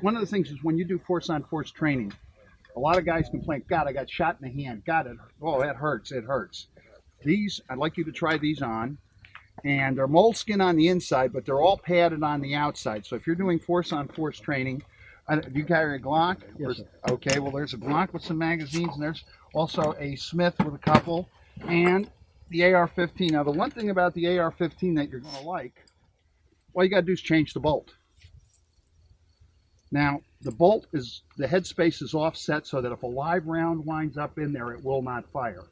one of the things is when you do force-on-force training, a lot of guys complain, God, I got shot in the hand. God, oh, that hurts. It hurts. These, I'd like you to try these on. And they're moleskin on the inside, but they're all padded on the outside. So if you're doing force-on-force training, do you carry a Glock? Yes, sir. Okay, well, there's a Glock with some magazines, and there's also a Smith with a couple, and the AR-15. Now, the one thing about the AR-15 that you're going to like, all you got to do is change the bolt. Now, the bolt is, the headspace is offset so that if a live round winds up in there, it will not fire.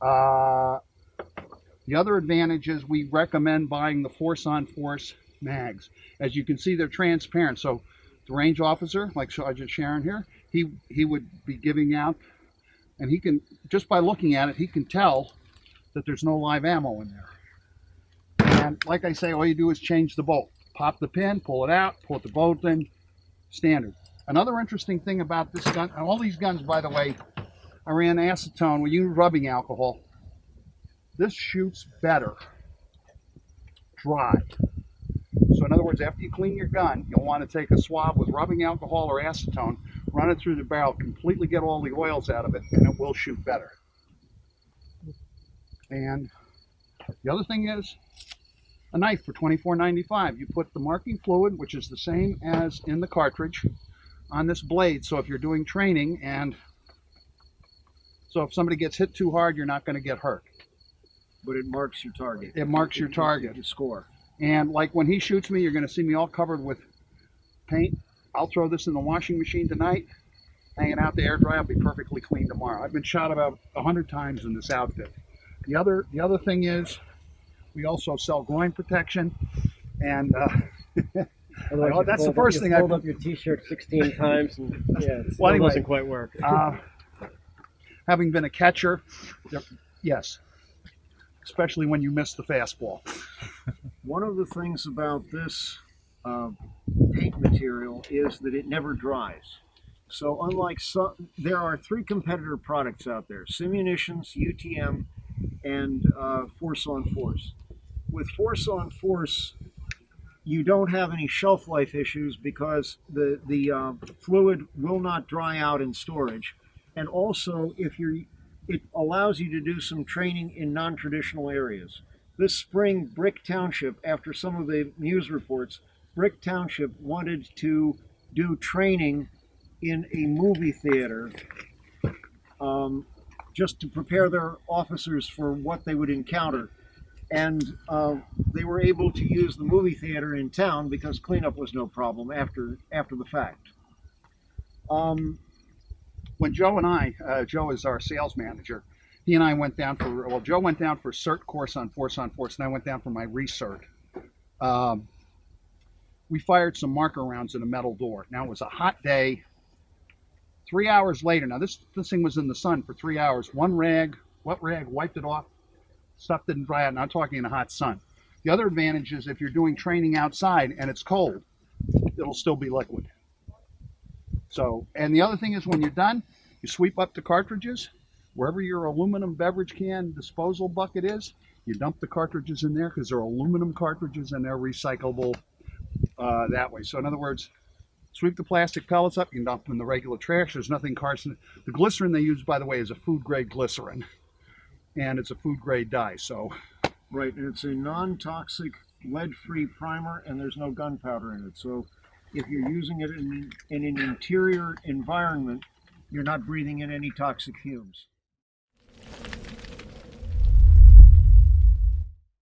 The other advantage is we recommend buying the force-on-force mags. As you can see, they're transparent. So the range officer, like Sergeant Sharon here, he would be giving out, and he can, just by looking at it, he can tell that there's no live ammo in there. And like I say, all you do is change the bolt. Pop the pin, pull it out, put the bolt in, standard. Another interesting thing about this gun, and all these guns, by the way, I ran acetone. We use rubbing alcohol. This shoots better dry. So in other words, after you clean your gun, you'll want to take a swab with rubbing alcohol or acetone, run it through the barrel, completely get all the oils out of it, and it will shoot better. And the other thing is a knife for $24.95. You put the marking fluid, which is the same as in the cartridge, on this blade. So if you're doing training, and so if somebody gets hit too hard, you're not going to get hurt. But it marks your target. It marks your target. You score. And like when he shoots me, you're going to see me all covered with paint. I'll throw this in the washing machine tonight, hanging out to air dry. I'll be perfectly clean tomorrow. I've been shot about 100 times in this outfit. The other thing is we also sell groin protection, and that's the first thing. I pulled up your T-shirt 16 times, and yeah, it well, anyway, doesn't quite work. Having been a catcher, yes, especially when you miss the fastball. One of the things about this paint material is that it never dries. So unlike some, there are 3 competitor products out there: Simunitions, UTM, and Force on Force. With Force on Force, you don't have any shelf life issues because the fluid will not dry out in storage, and also it allows you to do some training in non-traditional areas. This spring, Brick Township, after some of the news reports, Brick Township wanted to do training in a movie theater just to prepare their officers for what they would encounter. And they were able to use the movie theater in town because cleanup was no problem after the fact. When Joe and I, Joe is our sales manager, he and I went down for, well, Joe went down for CERT course on Force, and I went down for my recert. We fired some marker rounds in a metal door. Now, it was a hot day. 3 hours later, now this thing was in the sun for 3 hours. One rag, wet rag, wiped it off. Stuff didn't dry out. Not talking in the hot sun. The other advantage is if you're doing training outside and it's cold, it'll still be liquid. So, and the other thing is when you're done, you sweep up the cartridges. Wherever your aluminum beverage can disposal bucket is, you dump the cartridges in there because they're aluminum cartridges and they're recyclable that way. So in other words, sweep the plastic pellets up, you can dump them in the regular trash. There's nothing carcinogenic. The glycerin they use, by the way, is a food grade glycerin, and it's a food grade dye. So, right, and it's a non-toxic lead-free primer, and there's no gunpowder in it. So if you're using it in an interior environment, you're not breathing in any toxic fumes.